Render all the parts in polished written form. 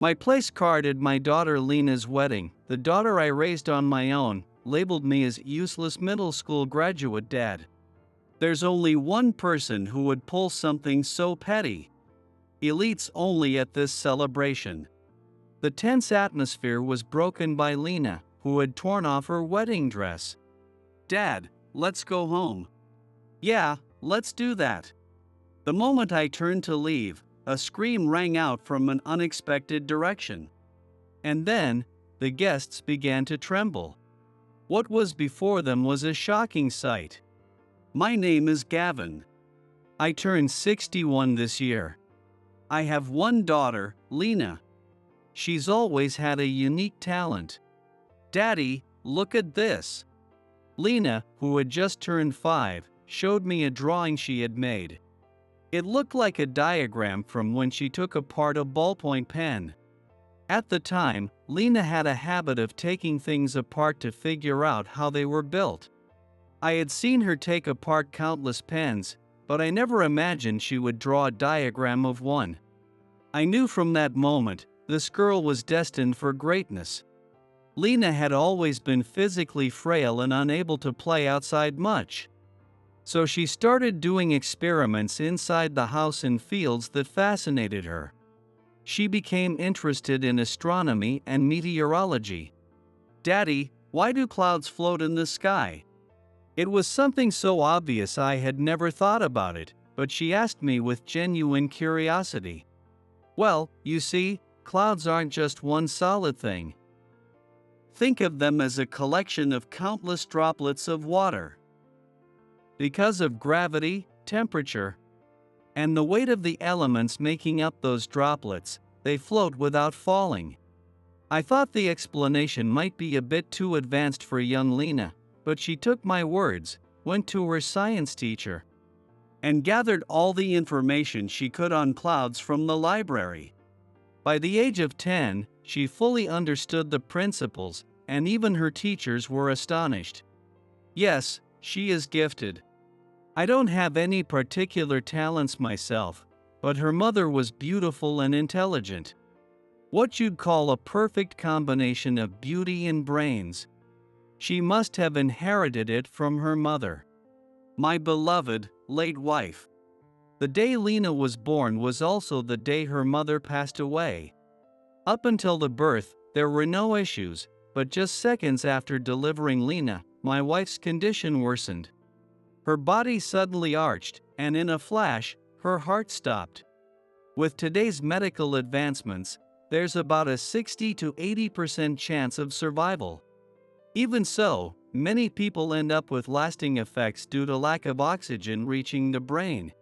My place card at my daughter Lena's wedding, the daughter I raised on my own, labeled me as useless middle school graduate dad. There's only one person who would pull something so petty. Elites only at this celebration. The tense atmosphere was broken by Lena, who had torn off her wedding dress. "Dad, let's go home." "Yeah, let's do that." The moment I turned to leave, a scream rang out from an unexpected direction. And then, the guests began to tremble. What was before them was a shocking sight. My name is Gavin. I turned 61 this year. I have one daughter, Lena. She's always had a unique talent. "Daddy, look at this." Lena, who had just turned 5, showed me a drawing she had made. It looked like a diagram from when she took apart a ballpoint pen. At the time, Lena had a habit of taking things apart to figure out how they were built. I had seen her take apart countless pens, but I never imagined she would draw a diagram of one. I knew from that moment, this girl was destined for greatness. Lena had always been physically frail and unable to play outside much. So she started doing experiments inside the house in fields that fascinated her. She became interested in astronomy and meteorology. "Daddy, why do clouds float in the sky?" It was something so obvious I had never thought about it, but she asked me with genuine curiosity. "Well, you see, clouds aren't just one solid thing. Think of them as a collection of countless droplets of water. Because of gravity, temperature, and the weight of the elements making up those droplets, they float without falling." I thought the explanation might be a bit too advanced for young Lena, but she took my words, went to her science teacher, and gathered all the information she could on clouds from the library. By the age of 10, she fully understood the principles, and even her teachers were astonished. Yes, she is gifted. I don't have any particular talents myself, but her mother was beautiful and intelligent. What you'd call a perfect combination of beauty and brains. She must have inherited it from her mother. My beloved, late wife. The day Lena was born was also the day her mother passed away. Up until the birth, there were no issues, but just seconds after delivering Lena, my wife's condition worsened. Her body suddenly arched, and in a flash, her heart stopped. With today's medical advancements, there's about a 60 to 80% chance of survival. Even so, many people end up with lasting effects due to lack of oxygen reaching the brain.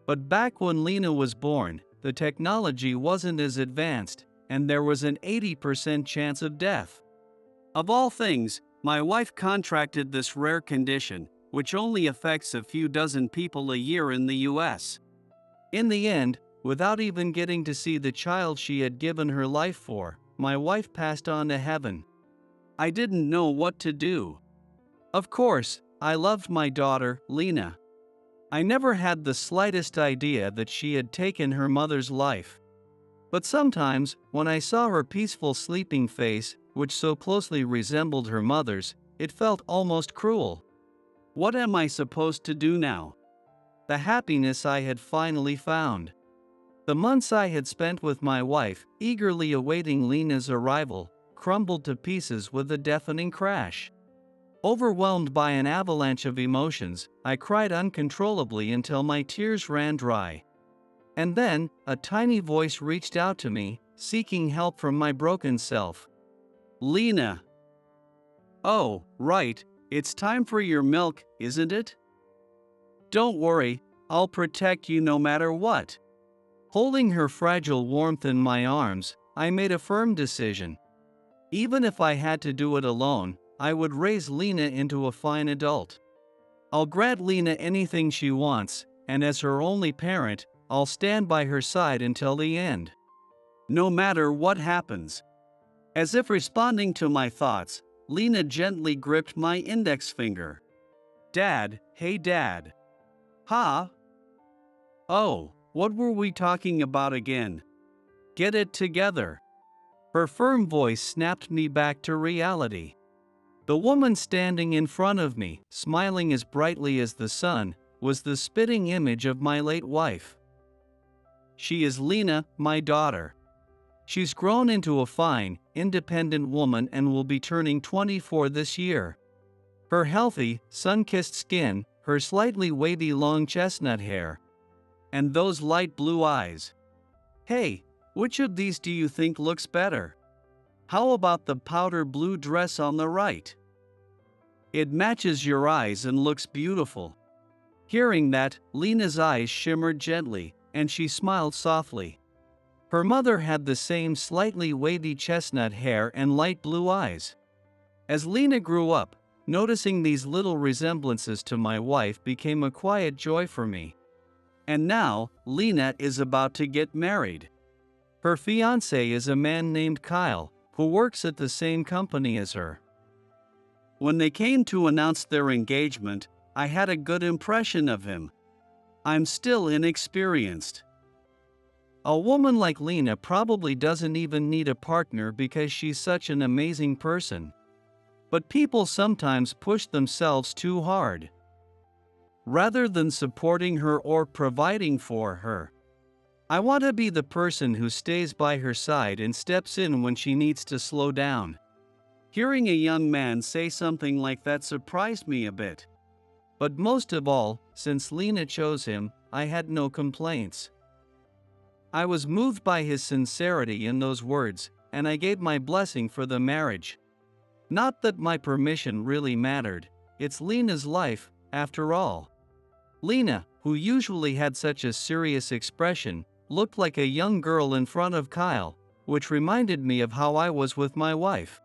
But back when Lena was born, the technology wasn't as advanced, and there was an 80% chance of death. Of all things, my wife contracted this rare condition, which only affects a few dozen people a year in the US. In the end, without even getting to see the child she had given her life for, my wife passed on to heaven. I didn't know what to do. Of course, I loved my daughter, Lena. I never had the slightest idea that she had taken her mother's life. But sometimes, when I saw her peaceful sleeping face, which so closely resembled her mother's, it felt almost cruel. What am I supposed to do now? The happiness I had finally found. The months I had spent with my wife, eagerly awaiting Lena's arrival, crumbled to pieces with a deafening crash. Overwhelmed by an avalanche of emotions, I cried uncontrollably until my tears ran dry. And then, a tiny voice reached out to me, seeking help from my broken self. "Lena." "Oh, right, it's time for your milk, isn't it?" "Don't worry, I'll protect you no matter what." Holding her fragile warmth in my arms, I made a firm decision. Even if I had to do it alone, I would raise Lena into a fine adult. I'll grant Lena anything she wants, and as her only parent, I'll stand by her side until the end. No matter what happens. As if responding to my thoughts, Lena gently gripped my index finger. "Dad, hey Dad." "Huh? Oh, what were we talking about again?" "Get it together." Her firm voice snapped me back to reality. The woman standing in front of me, smiling as brightly as the sun, was the spitting image of my late wife. She is Lena, my daughter. She's grown into a fine, independent woman and will be turning 24 this year. Her healthy, sun-kissed skin, her slightly wavy long chestnut hair, and those light blue eyes. Hey, which of these do you think looks better? How about the powder blue dress on the right? It matches your eyes and looks beautiful. Hearing that, Lena's eyes shimmered gently, and she smiled softly. Her mother had the same slightly wavy chestnut hair and light blue eyes. As Lena grew up, noticing these little resemblances to my wife became a quiet joy for me. And now, Lena is about to get married. Her fiancé is a man named Kyle, who works at the same company as her. When they came to announce their engagement, I had a good impression of him. I'm still inexperienced. A woman like Lena probably doesn't even need a partner because she's such an amazing person. But people sometimes push themselves too hard. Rather than supporting her or providing for her, I want to be the person who stays by her side and steps in when she needs to slow down. Hearing a young man say something like that surprised me a bit. But most of all, since Lena chose him, I had no complaints. I was moved by his sincerity in those words, and I gave my blessing for the marriage. Not that my permission really mattered, it's Lena's life, after all. Lena, who usually had such a serious expression, looked like a young girl in front of Kyle, which reminded me of how I was with my wife.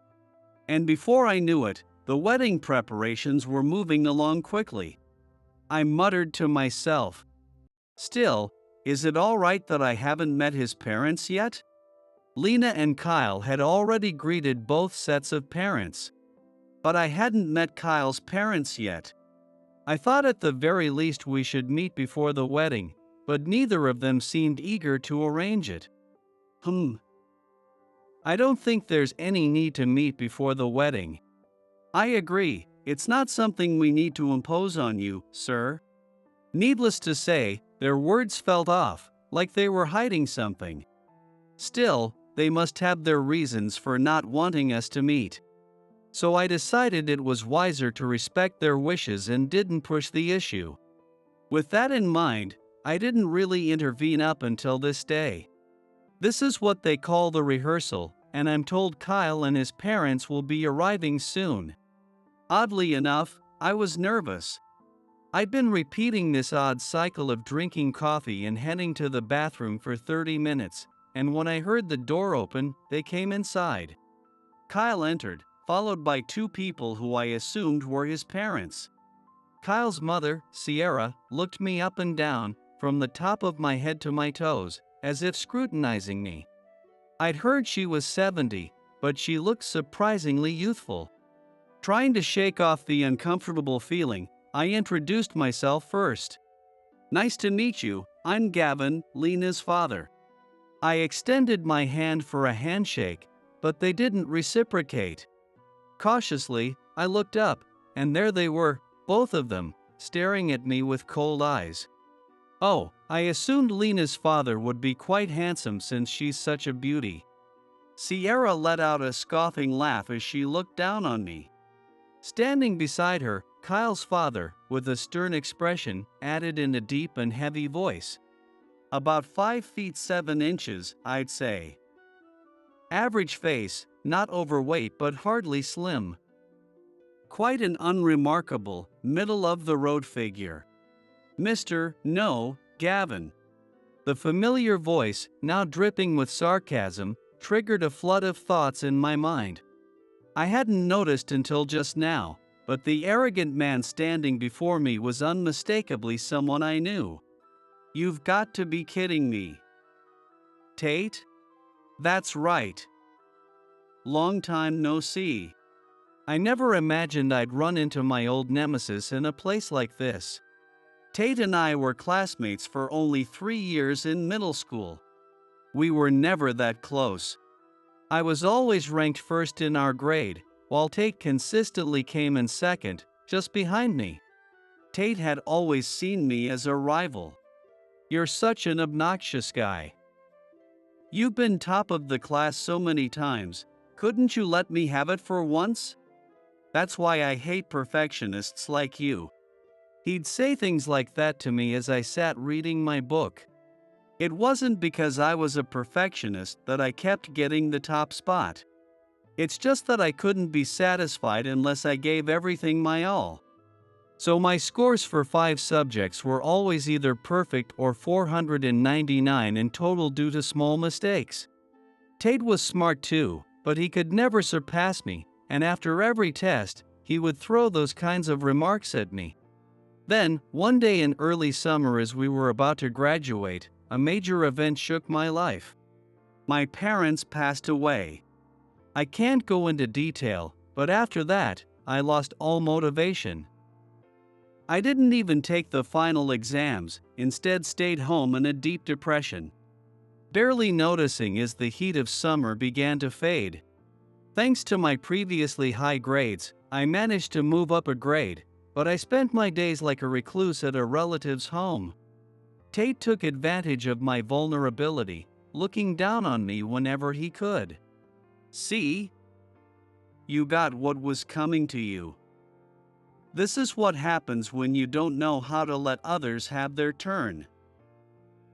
And before I knew it, the wedding preparations were moving along quickly. I muttered to myself, "Still, is it all right that I haven't met his parents yet?" Lena and Kyle had already greeted both sets of parents. But I hadn't met Kyle's parents yet. I thought at the very least we should meet before the wedding, but neither of them seemed eager to arrange it. I don't think there's any need to meet before the wedding. I agree, it's not something we need to impose on you, sir. Needless to say, their words felt off, like they were hiding something. Still, they must have their reasons for not wanting us to meet. So I decided it was wiser to respect their wishes and didn't push the issue. With that in mind, I didn't really intervene up until this day. This is what they call the rehearsal, and I'm told Kyle and his parents will be arriving soon. Oddly enough, I was nervous. I'd been repeating this odd cycle of drinking coffee and heading to the bathroom for 30 minutes, and when I heard the door open, they came inside. Kyle entered, followed by two people who I assumed were his parents. Kyle's mother, Sierra, looked me up and down, from the top of my head to my toes, as if scrutinizing me. I'd heard she was 70, but she looked surprisingly youthful. Trying to shake off the uncomfortable feeling, I introduced myself first. "Nice to meet you, I'm Gavin, Lena's father." I extended my hand for a handshake, but they didn't reciprocate. Cautiously, I looked up, and there they were, both of them, staring at me with cold eyes. Oh, I assumed Lena's father would be quite handsome since she's such a beauty. Sierra let out a scoffing laugh as she looked down on me. Standing beside her, Kyle's father, with a stern expression, added in a deep and heavy voice. About 5 feet 7 inches, I'd say. Average face, not overweight but hardly slim. Quite an unremarkable, middle-of-the-road figure. "No, Gavin." The familiar voice, now dripping with sarcasm, triggered a flood of thoughts in my mind. I hadn't noticed until just now, but the arrogant man standing before me was unmistakably someone I knew. You've got to be kidding me. Tate? That's right. Long time no see. I never imagined I'd run into my old nemesis in a place like this. Tate and I were classmates for only 3 years in middle school. We were never that close. I was always ranked first in our grade, while Tate consistently came in second, just behind me. Tate had always seen me as a rival. "You're such an obnoxious guy. You've been top of the class so many times, couldn't you let me have it for once? That's why I hate perfectionists like you." He'd say things like that to me as I sat reading my book. It wasn't because I was a perfectionist that I kept getting the top spot. It's just that I couldn't be satisfied unless I gave everything my all. So my scores for 5 subjects were always either perfect or 499 in total due to small mistakes. Tate was smart too, but he could never surpass me, and after every test, he would throw those kinds of remarks at me. Then, one day in early summer as we were about to graduate, a major event shook my life. My parents passed away. I can't go into detail, but after that, I lost all motivation. I didn't even take the final exams, instead stayed home in a deep depression. Barely noticing as the heat of summer began to fade. Thanks to my previously high grades, I managed to move up a grade, but I spent my days like a recluse at a relative's home. Tate took advantage of my vulnerability, looking down on me whenever he could. "See? You got what was coming to you. This is what happens when you don't know how to let others have their turn.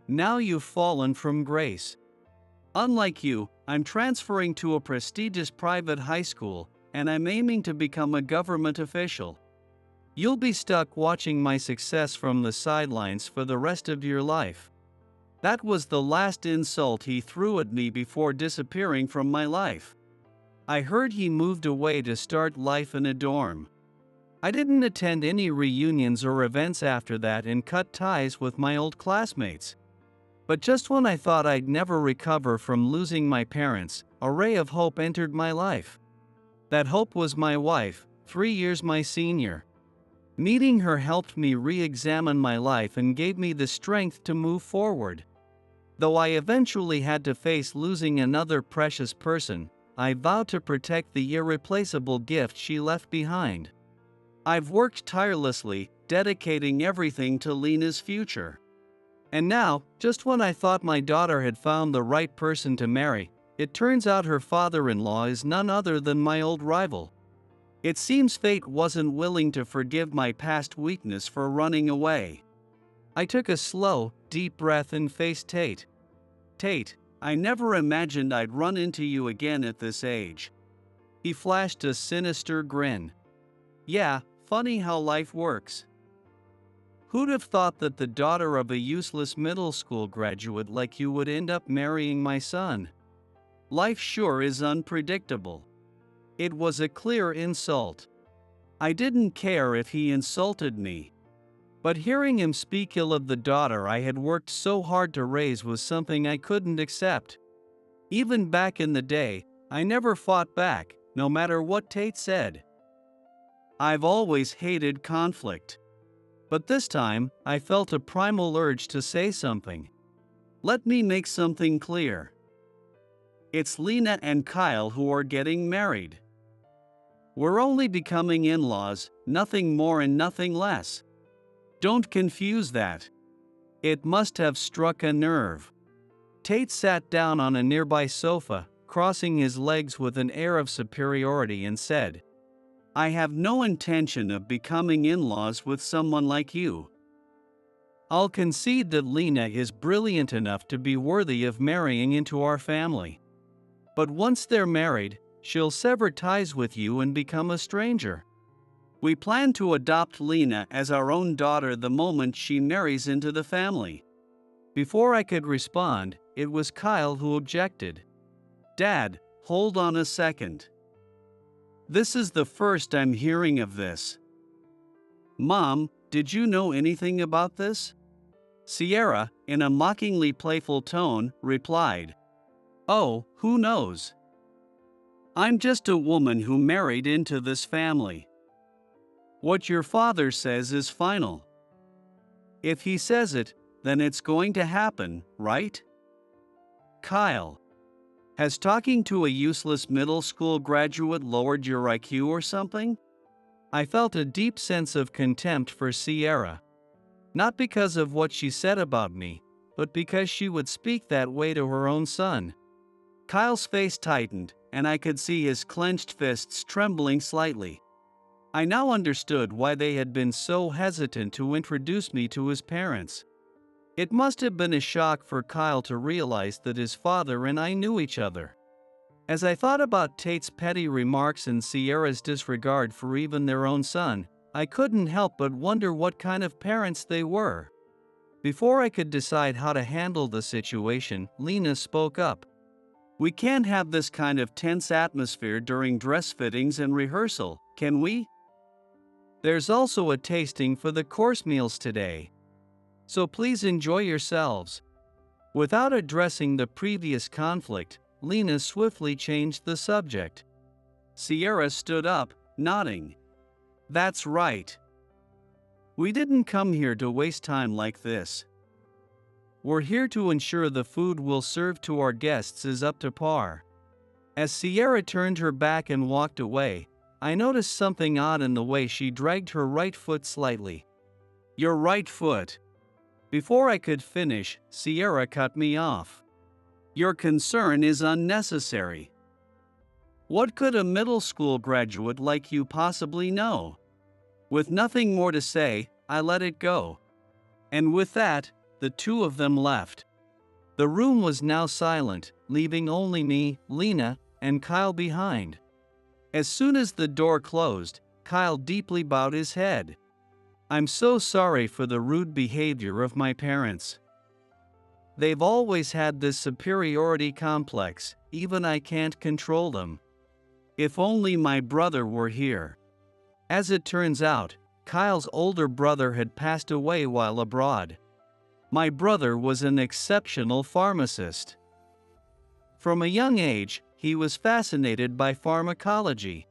Now you've fallen from grace. Unlike you, I'm transferring to a prestigious private high school, and I'm aiming to become a government official. You'll be stuck watching my success from the sidelines for the rest of your life." That was the last insult he threw at me before disappearing from my life. I heard he moved away to start life in a dorm. I didn't attend any reunions or events after that and cut ties with my old classmates. But just when I thought I'd never recover from losing my parents, a ray of hope entered my life. That hope was my wife, 3 years my senior. Meeting her helped me re-examine my life and gave me the strength to move forward. Though I eventually had to face losing another precious person, I vowed to protect the irreplaceable gift she left behind. I've worked tirelessly, dedicating everything to Lena's future. And now, just when I thought my daughter had found the right person to marry, it turns out her father-in-law is none other than my old rival. It seems fate wasn't willing to forgive my past weakness for running away. I took a slow, deep breath and faced Tate. "Tate, I never imagined I'd run into you again at this age." He flashed a sinister grin. "Yeah, funny how life works. Who'd have thought that the daughter of a useless middle school graduate like you would end up marrying my son? Life sure is unpredictable." It was a clear insult. I didn't care if he insulted me. But hearing him speak ill of the daughter I had worked so hard to raise was something I couldn't accept. Even back in the day, I never fought back, no matter what Tate said. I've always hated conflict. But this time, I felt a primal urge to say something. Let me make something clear. It's Lena and Kyle who are getting married. We're only becoming in-laws, nothing more and nothing less. Don't confuse that. It must have struck a nerve. Tate sat down on a nearby sofa, crossing his legs with an air of superiority and said, "I have no intention of becoming in-laws with someone like you. I'll concede that Lena is brilliant enough to be worthy of marrying into our family. But once they're married, she'll sever ties with you and become a stranger. We plan to adopt Lena as our own daughter the moment she marries into the family." Before I could respond, it was Kyle who objected. "Dad, hold on a second. This is the first I'm hearing of this." "Mom, did you know anything about this?" Sierra, in a mockingly playful tone, replied, "Oh, who knows? I'm just a woman who married into this family. What your father says is final. If he says it, then it's going to happen, right?" "Kyle, Has talking to a useless middle school graduate lowered your IQ or something? I felt a deep sense of contempt for Sierra. Not because of what she said about me, but because she would speak that way to her own son. Kyle's face tightened, and I could see his clenched fists trembling slightly. I now understood why they had been so hesitant to introduce me to his parents. It must have been a shock for Kyle to realize that his father and I knew each other. As I thought about Tate's petty remarks and Sierra's disregard for even their own son, I couldn't help but wonder what kind of parents they were. Before I could decide how to handle the situation, Lena spoke up. "We can't have this kind of tense atmosphere during dress fittings and rehearsal, can we? There's also a tasting for the course meals today. So please enjoy yourselves." Without addressing the previous conflict, Lena swiftly changed the subject. Sierra stood up, nodding. "That's right. We didn't come here to waste time like this. We're here to ensure the food we'll serve to our guests is up to par." As Sierra turned her back and walked away, I noticed something odd in the way she dragged her right foot slightly. "Your right foot." Before I could finish, Sierra cut me off. "Your concern is unnecessary. What could a middle school graduate like you possibly know?" With nothing more to say, I let it go. And with that, the two of them left. The room was now silent, leaving only me, Lena, and Kyle behind. As soon as the door closed, Kyle deeply bowed his head. "I'm so sorry for the rude behavior of my parents. They've always had this superiority complex, even I can't control them. If only my brother were here." As it turns out, Kyle's older brother had passed away while abroad. My brother was an exceptional pharmacist. From a young age, he was fascinated by pharmacology,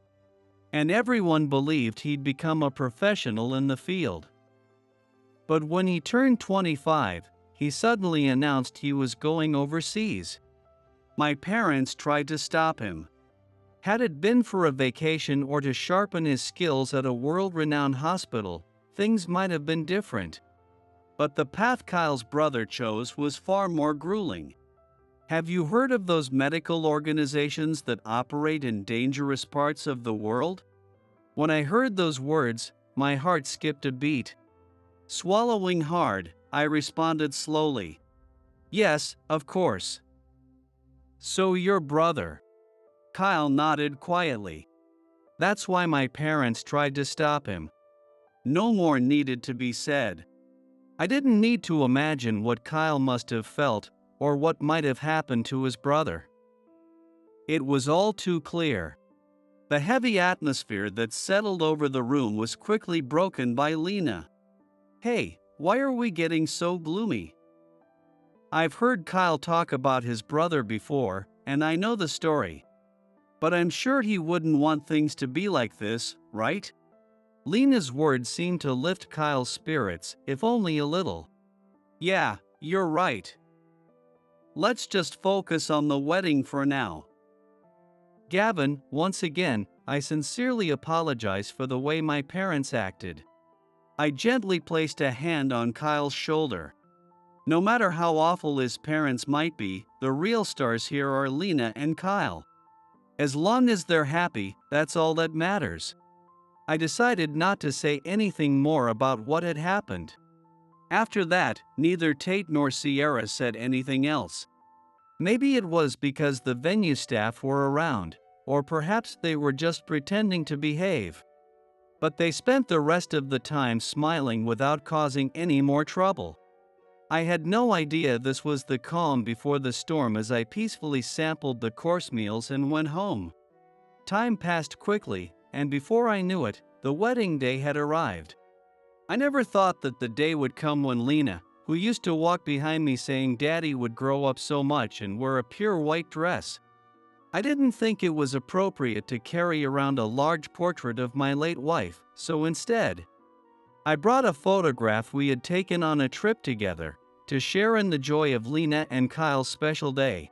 and everyone believed he'd become a professional in the field. But when he turned 25, he suddenly announced he was going overseas. My parents tried to stop him. Had it been for a vacation or to sharpen his skills at a world-renowned hospital, things might have been different. But the path Kyle's brother chose was far more grueling. Have you heard of those medical organizations that operate in dangerous parts of the world? When I heard those words, my heart skipped a beat. Swallowing hard, I responded slowly. "Yes, of course." "So your brother?" Kyle nodded quietly. "That's why my parents tried to stop him." No more needed to be said. I didn't need to imagine what Kyle must have felt, or what might have happened to his brother. It was all too clear. The heavy atmosphere that settled over the room was quickly broken by Lena. "Hey, why are we getting so gloomy?" I've heard Kyle talk about his brother before, and I know the story. But I'm sure he wouldn't want things to be like this, right? Lena's words seemed to lift Kyle's spirits, if only a little. "Yeah, you're right. Let's just focus on the wedding for now." "Gavin, once again, I sincerely apologize for the way my parents acted." I gently placed a hand on Kyle's shoulder. No matter how awful his parents might be, the real stars here are Lena and Kyle. As long as they're happy, that's all that matters. I decided not to say anything more about what had happened. After that, neither Tate nor Sierra said anything else. Maybe it was because the venue staff were around, or perhaps they were just pretending to behave. But they spent the rest of the time smiling without causing any more trouble. I had no idea this was the calm before the storm as I peacefully sampled the course meals and went home. Time passed quickly, and before I knew it, the wedding day had arrived. I never thought that the day would come when Lena, who used to walk behind me saying Daddy would grow up so much and wear a pure white dress. I didn't think it was appropriate to carry around a large portrait of my late wife, so instead, I brought a photograph we had taken on a trip together, to share in the joy of Lena and Kyle's special day.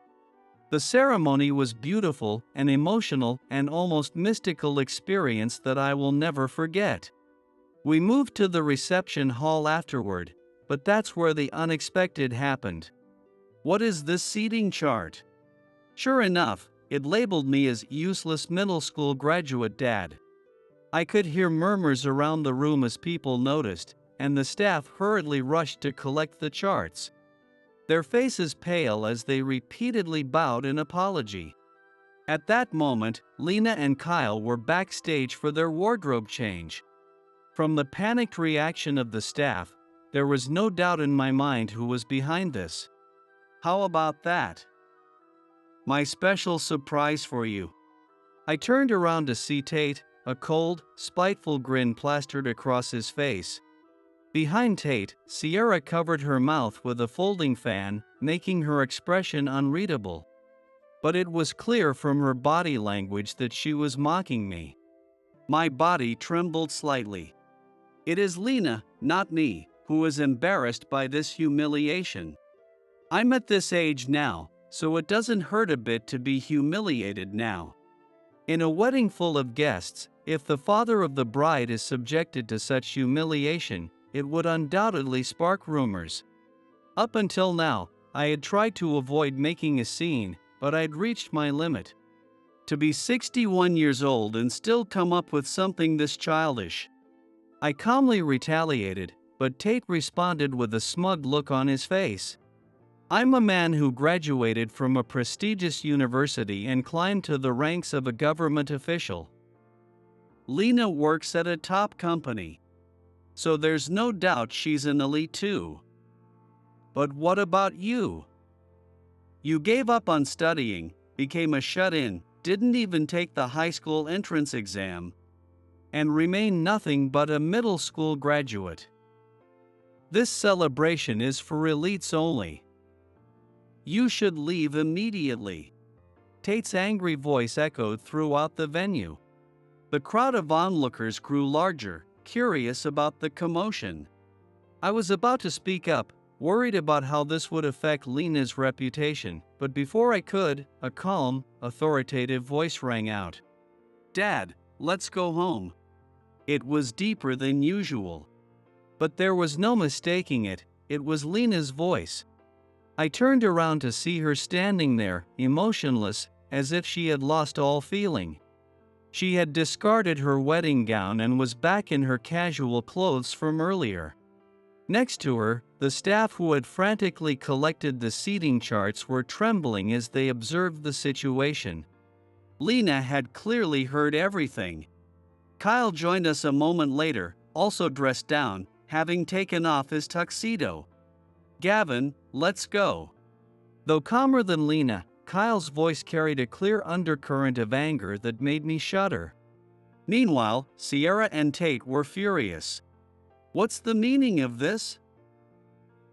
The ceremony was beautiful, an emotional and almost mystical experience that I will never forget. We moved to the reception hall afterward, but that's where the unexpected happened. What is this seating chart? Sure enough, it labeled me as useless middle school graduate dad. I could hear murmurs around the room as people noticed, and the staff hurriedly rushed to collect the charts, their faces pale as they repeatedly bowed in apology. At that moment, Lena and Kyle were backstage for their wardrobe change. From the panicked reaction of the staff, there was no doubt in my mind who was behind this. How about that? My special surprise for you. I turned around to see Tate, a cold, spiteful grin plastered across his face. Behind Tate, Sierra covered her mouth with a folding fan, making her expression unreadable. But it was clear from her body language that she was mocking me. My body trembled slightly. It is Lena, not me, who is embarrassed by this humiliation. I'm at this age now, so it doesn't hurt a bit to be humiliated now. In a wedding full of guests, if the father of the bride is subjected to such humiliation, it would undoubtedly spark rumors. Up until now, I had tried to avoid making a scene, but I'd reached my limit. To be 61 years old and still come up with something this childish. I calmly retaliated, but Tate responded with a smug look on his face. I'm a man who graduated from a prestigious university and climbed to the ranks of a government official. Lena works at a top company, so there's no doubt she's an elite too. But what about you? You gave up on studying, became a shut-in, didn't even take the high school entrance exam, and remain nothing but a middle school graduate. This celebration is for elites only. You should leave immediately. Tate's angry voice echoed throughout the venue. The crowd of onlookers grew larger, curious about the commotion. I was about to speak up, worried about how this would affect Lena's reputation, but before I could, a calm, authoritative voice rang out. Dad, let's go home. It was deeper than usual. But there was no mistaking it, it was Lena's voice. I turned around to see her standing there, emotionless, as if she had lost all feeling. She had discarded her wedding gown and was back in her casual clothes from earlier. Next to her, the staff who had frantically collected the seating charts were trembling as they observed the situation. Lena had clearly heard everything. Kyle joined us a moment later, also dressed down, having taken off his tuxedo. Gavin, let's go. Though calmer than Lena, Kyle's voice carried a clear undercurrent of anger that made me shudder. Meanwhile, Sierra and Tate were furious. What's the meaning of this?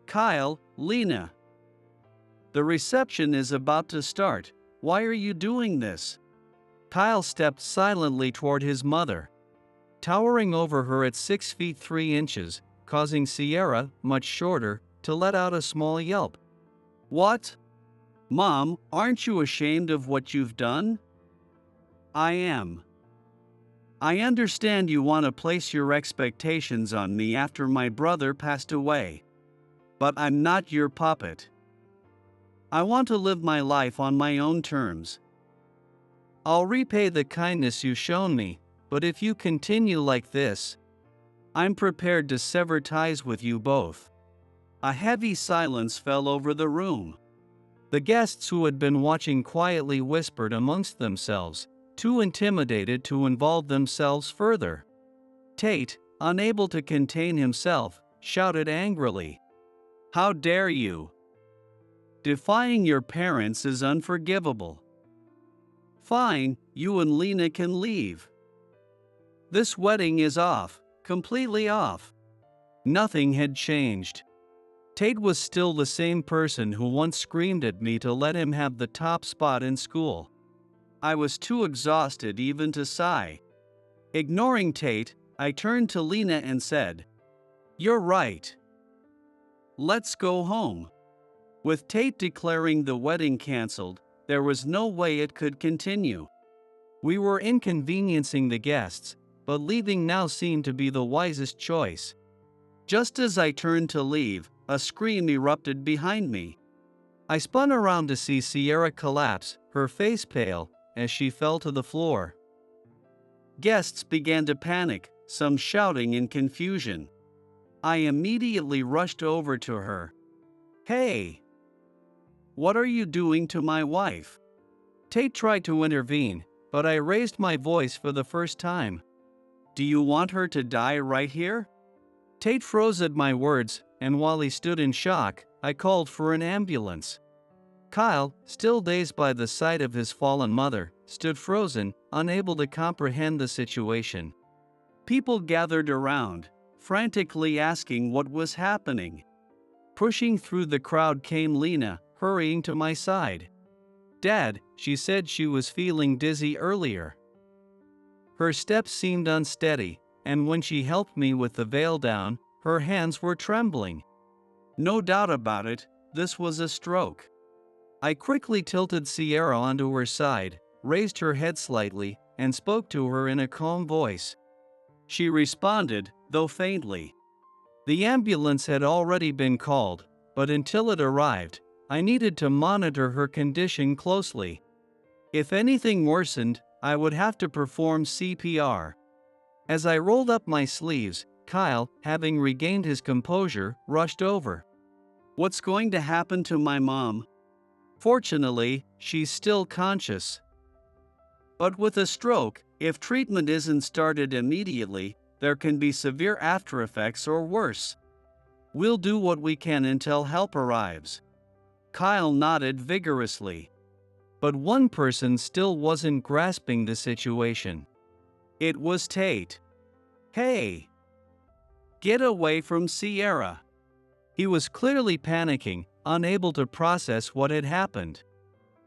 Kyle, Lena. The reception is about to start. Why are you doing this? Kyle stepped silently toward his mother, towering over her at 6 feet 3 inches, causing Sierra, much shorter, to let out a small yelp. What? Mom, aren't you ashamed of what you've done? I am. I understand you want to place your expectations on me after my brother passed away. But I'm not your puppet. I want to live my life on my own terms. I'll repay the kindness you've shown me, but if you continue like this, I'm prepared to sever ties with you both. A heavy silence fell over the room. The guests who had been watching quietly whispered amongst themselves, too intimidated to involve themselves further. Tate, unable to contain himself, shouted angrily. How dare you? Defying your parents is unforgivable. Fine, you and Lena can leave. This wedding is off, completely off. Nothing had changed. Tate was still the same person who once screamed at me to let him have the top spot in school. I was too exhausted even to sigh. Ignoring Tate, I turned to Lena and said, You're right. Let's go home. With Tate declaring the wedding canceled, There was no way it could continue. We were inconveniencing the guests, but leaving now seemed to be the wisest choice. Just as I turned to leave, a scream erupted behind me. I spun around to see Sierra collapse, her face pale, as she fell to the floor. Guests began to panic, some shouting in confusion. I immediately rushed over to her. "Hey! What are you doing to my wife?" Tate tried to intervene, but I raised my voice for the first time. "Do you want her to die right here?" Tate froze at my words, and while he stood in shock, I called for an ambulance. Kyle, still dazed by the sight of his fallen mother, stood frozen, unable to comprehend the situation. People gathered around, frantically asking what was happening. Pushing through the crowd came Lena, hurrying to my side. "Dad," she said she was feeling dizzy earlier. Her steps seemed unsteady, and when she helped me with the veil down, her hands were trembling. No doubt about it, this was a stroke. I quickly tilted Sierra onto her side, raised her head slightly, and spoke to her in a calm voice. She responded, though faintly. The ambulance had already been called, but until it arrived, I needed to monitor her condition closely. If anything worsened, I would have to perform CPR. As I rolled up my sleeves, Kyle, having regained his composure, rushed over. "What's going to happen to my mom?" "Fortunately, she's still conscious. But with a stroke, if treatment isn't started immediately, there can be severe aftereffects or worse. We'll do what we can until help arrives." Kyle nodded vigorously. But one person still wasn't grasping the situation. It was Tate. "Hey! Get away from Sierra!" He was clearly panicking, unable to process what had happened.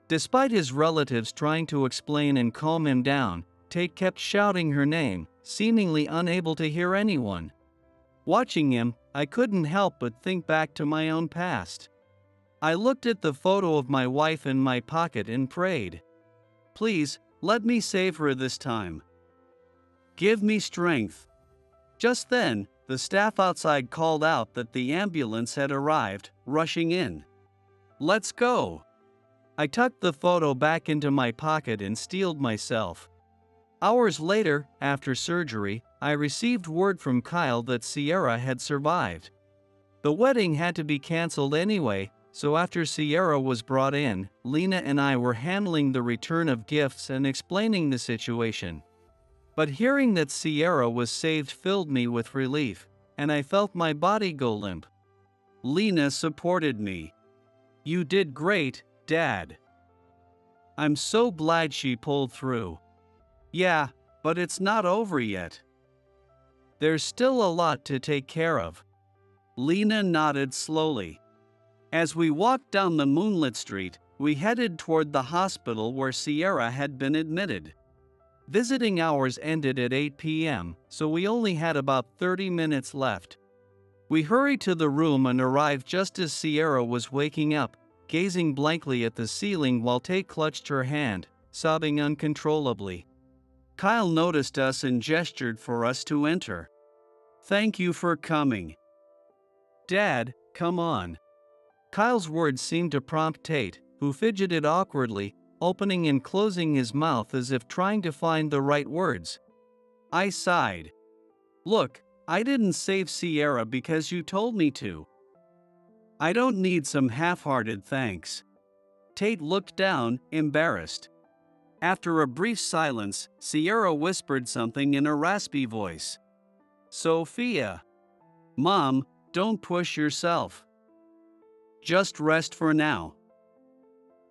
Despite his relatives trying to explain and calm him down, Tate kept shouting her name, seemingly unable to hear anyone. Watching him, I couldn't help but think back to my own past. I looked at the photo of my wife in my pocket and prayed. "Please, let me save her this time. Give me strength." Just then, the staff outside called out that the ambulance had arrived, rushing in. "Let's go." I tucked the photo back into my pocket and steeled myself. Hours later, after surgery, I received word from Kyle that Sierra had survived. The wedding had to be canceled anyway, so after Sierra was brought in, Lena and I were handling the return of gifts and explaining the situation. But hearing that Sierra was saved filled me with relief, and I felt my body go limp. Lena supported me. "You did great, Dad." I'm so glad she pulled through. "Yeah, but it's not over yet. There's still a lot to take care of." Lena nodded slowly. As we walked down the moonlit street, we headed toward the hospital where Sierra had been admitted. Visiting hours ended at 8 p.m., so we only had about 30 minutes left. We hurried to the room and arrived just as Sierra was waking up, gazing blankly at the ceiling while Tate clutched her hand, sobbing uncontrollably. Kyle noticed us and gestured for us to enter. "Thank you for coming." "Dad, come on." Kyle's words seemed to prompt Tate, who fidgeted awkwardly, opening and closing his mouth as if trying to find the right words. I sighed. "Look, I didn't save Sierra because you told me to. I don't need some half-hearted thanks." Tate looked down, embarrassed. After a brief silence, Sierra whispered something in a raspy voice. "Sophia. Mom, don't push yourself. Just rest for now.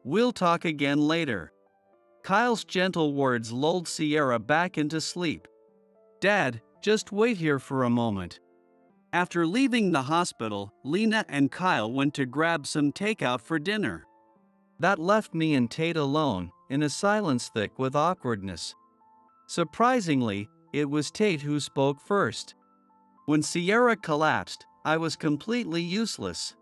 We'll talk again later." Kyle's gentle words lulled Sierra back into sleep. "Dad, just wait here for a moment." After leaving the hospital, Lena and Kyle went to grab some takeout for dinner. That left me and Tate alone, in a silence thick with awkwardness. Surprisingly, it was Tate who spoke first. When Sierra collapsed, I was completely useless.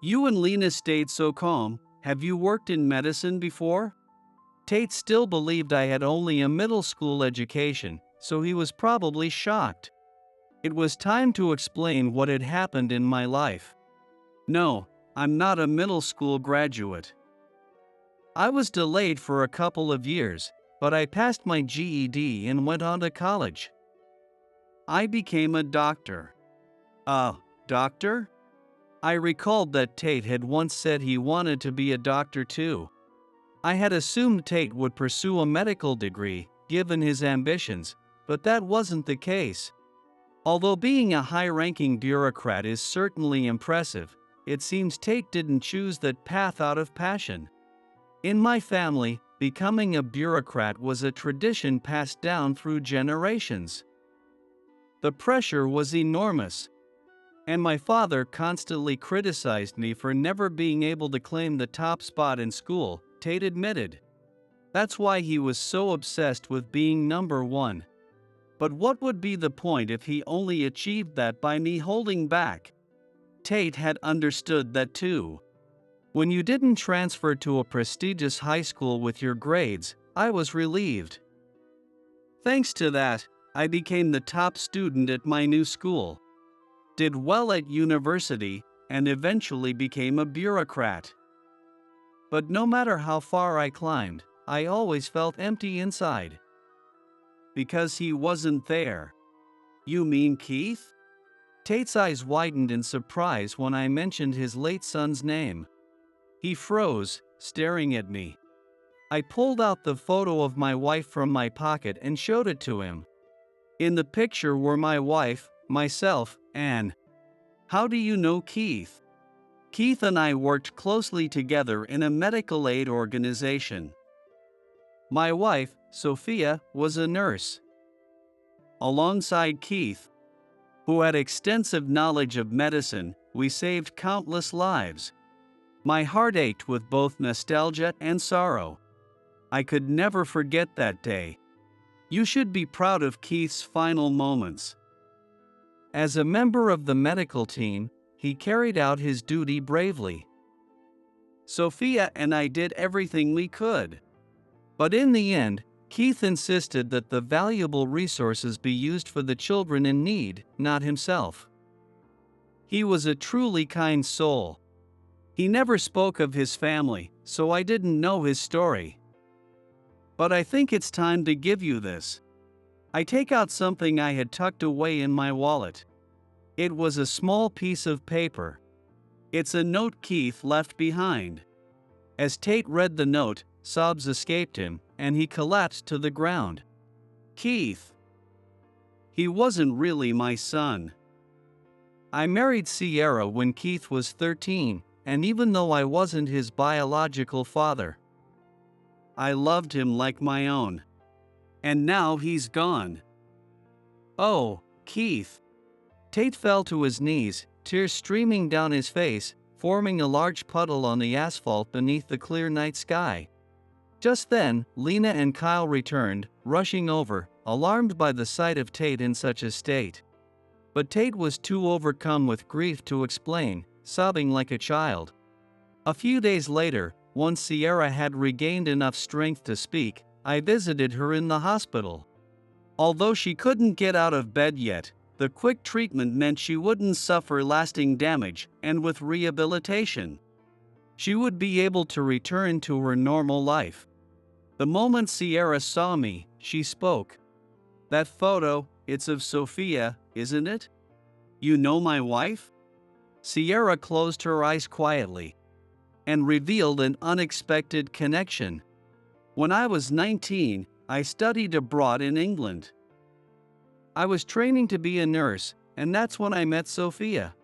"You and Lena stayed so calm. "Have you worked in medicine before?" Tate still believed I had only a middle school education, so he was probably shocked. It was time to explain what had happened in my life. "No, I'm not a middle school graduate. I was delayed for a couple of years, but I passed my GED and went on to college. I became a doctor." "A doctor?" I recalled that Tate had once said he wanted to be a doctor too. I had assumed Tate would pursue a medical degree, given his ambitions, but that wasn't the case. Although being a high-ranking bureaucrat is certainly impressive, it seems Tate didn't choose that path out of passion. In my family, becoming a bureaucrat was a tradition passed down through generations. The pressure was enormous, and my father constantly criticized me for never being able to claim the top spot in school, Tate admitted. That's why he was so obsessed with being number one. But what would be the point if he only achieved that by me holding back? Tate had understood that too. When you didn't transfer to a prestigious high school with your grades, I was relieved. Thanks to that, I became the top student at my new school, did well at university, and eventually became a bureaucrat. But no matter how far I climbed, I always felt empty inside. Because he wasn't there. "You mean Keith?" Tate's eyes widened in surprise when I mentioned his late son's name. He froze, staring at me. I pulled out the photo of my wife from my pocket and showed it to him. In the picture were my wife, myself, and... "How do you know Keith?" "Keith and I worked closely together in a medical aid organization. My wife, Sophia, was a nurse. Alongside Keith, who had extensive knowledge of medicine, we saved countless lives." My heart ached with both nostalgia and sorrow. I could never forget that day. You should be proud of Keith's final moments. As a member of the medical team, he carried out his duty bravely. Sophia and I did everything we could. But in the end, Keith insisted that the valuable resources be used for the children in need, not himself. He was a truly kind soul. He never spoke of his family, so I didn't know his story. But I think it's time to give you this. I take out something I had tucked away in my wallet. It was a small piece of paper. It's a note Keith left behind. As Tate read the note, sobs escaped him, and he collapsed to the ground. Keith. He wasn't really my son. I married Sierra when Keith was 13, and even though I wasn't his biological father, I loved him like my own. And now he's gone. Oh, Keith. Tate fell to his knees, tears streaming down his face, forming a large puddle on the asphalt beneath the clear night sky. Just then, Lena and Kyle returned, rushing over, alarmed by the sight of Tate in such a state. But Tate was too overcome with grief to explain, sobbing like a child. A few days later, once Sierra had regained enough strength to speak, I visited her in the hospital. Although she couldn't get out of bed yet, the quick treatment meant she wouldn't suffer lasting damage, and with rehabilitation, she would be able to return to her normal life. The moment Sierra saw me, she spoke. "That photo, it's of Sophia, isn't it? You know my wife?" Sierra closed her eyes quietly and revealed an unexpected connection. "When I was 19, I studied abroad in England. I was training to be a nurse, and that's when I met Sophia.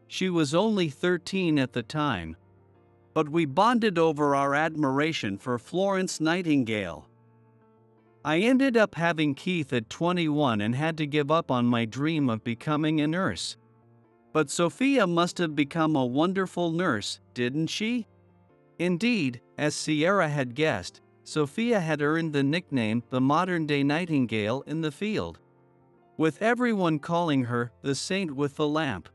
She was only 13 at the time, but we bonded over our admiration for Florence Nightingale. I ended up having Keith at 21 and had to give up on my dream of becoming a nurse. But Sophia must have become a wonderful nurse, didn't she?" Indeed, as Sierra had guessed, Sophia had earned the nickname the modern-day Nightingale in the field, with everyone calling her the saint with the lamp.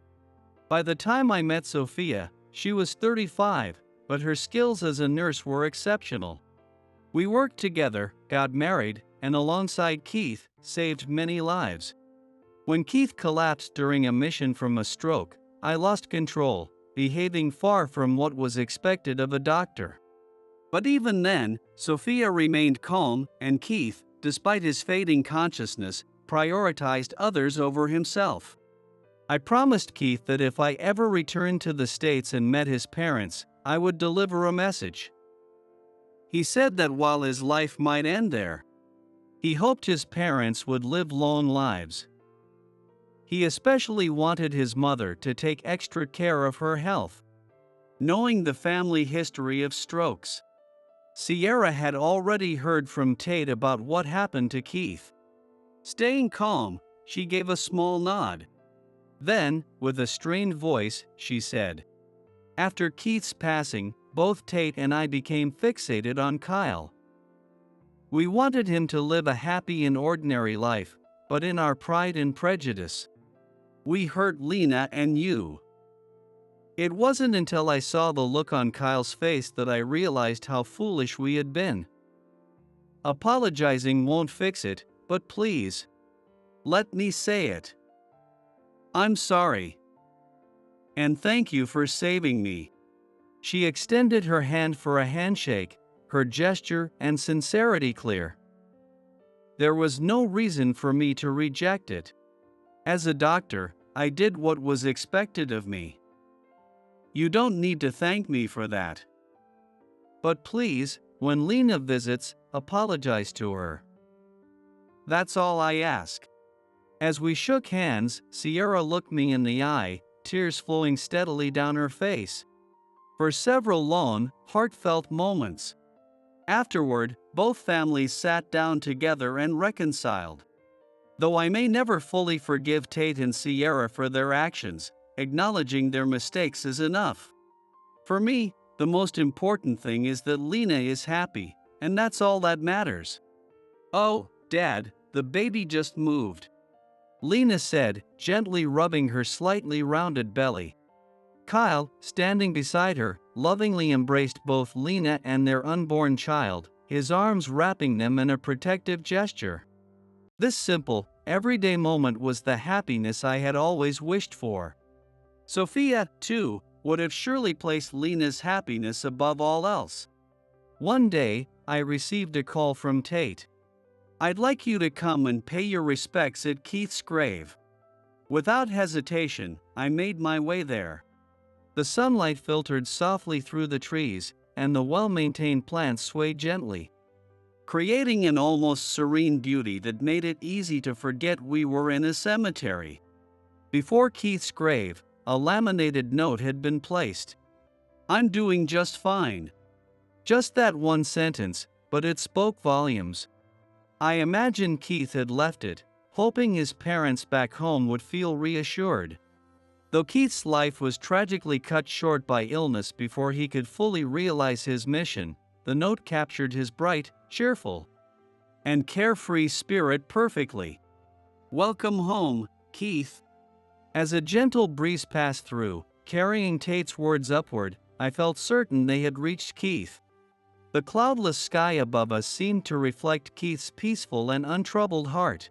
By the time I met Sophia, she was 35, but her skills as a nurse were exceptional. We worked together, got married, and alongside Keith, saved many lives. When Keith collapsed during a mission from a stroke, I lost control, behaving far from what was expected of a doctor. But even then, Sophia remained calm, and Keith, despite his fading consciousness, prioritized others over himself. I promised Keith that if I ever returned to the States and met his parents, I would deliver a message. He said that while his life might end there, he hoped his parents would live long lives. He especially wanted his mother to take extra care of her health. Knowing the family history of strokes, Sierra had already heard from Tate about what happened to Keith. Staying calm, she gave a small nod. Then, with a strained voice, she said, "After Keith's passing, both Tate and I became fixated on Kyle. We wanted him to live a happy and ordinary life, but in our pride and prejudice, we hurt Lena and you." It wasn't until I saw the look on Kyle's face that I realized how foolish we had been. Apologizing won't fix it, but please, let me say it. I'm sorry. And thank you for saving me. She extended her hand for a handshake, her gesture and sincerity clear. There was no reason for me to reject it. As a doctor, I did what was expected of me. You don't need to thank me for that. But please, when Lena visits, apologize to her. That's all I ask. As we shook hands, Sierra looked me in the eye, tears flowing steadily down her face. For several long, heartfelt moments. Afterward, both families sat down together and reconciled. Though I may never fully forgive Tate and Sierra for their actions, acknowledging their mistakes is enough. For me, the most important thing is that Lena is happy, and that's all that matters. "Oh, Dad, the baby just moved," Lena said, gently rubbing her slightly rounded belly. Kyle, standing beside her, lovingly embraced both Lena and their unborn child, his arms wrapping them in a protective gesture. This simple, everyday moment was the happiness I had always wished for. Sophia, too, would have surely placed Lena's happiness above all else. One day, I received a call from Tate. "I'd like you to come and pay your respects at Keith's grave." Without hesitation, I made my way there. The sunlight filtered softly through the trees, and the well-maintained plants swayed gently, creating an almost serene beauty that made it easy to forget we were in a cemetery. Before Keith's grave, a laminated note had been placed. "I'm doing just fine." Just that one sentence, but it spoke volumes. I imagine Keith had left it, hoping his parents back home would feel reassured. Though Keith's life was tragically cut short by illness before he could fully realize his mission, the note captured his bright, cheerful, and carefree spirit perfectly. "Welcome home, Keith." As a gentle breeze passed through, carrying Tate's words upward, I felt certain they had reached Keith. The cloudless sky above us seemed to reflect Keith's peaceful and untroubled heart.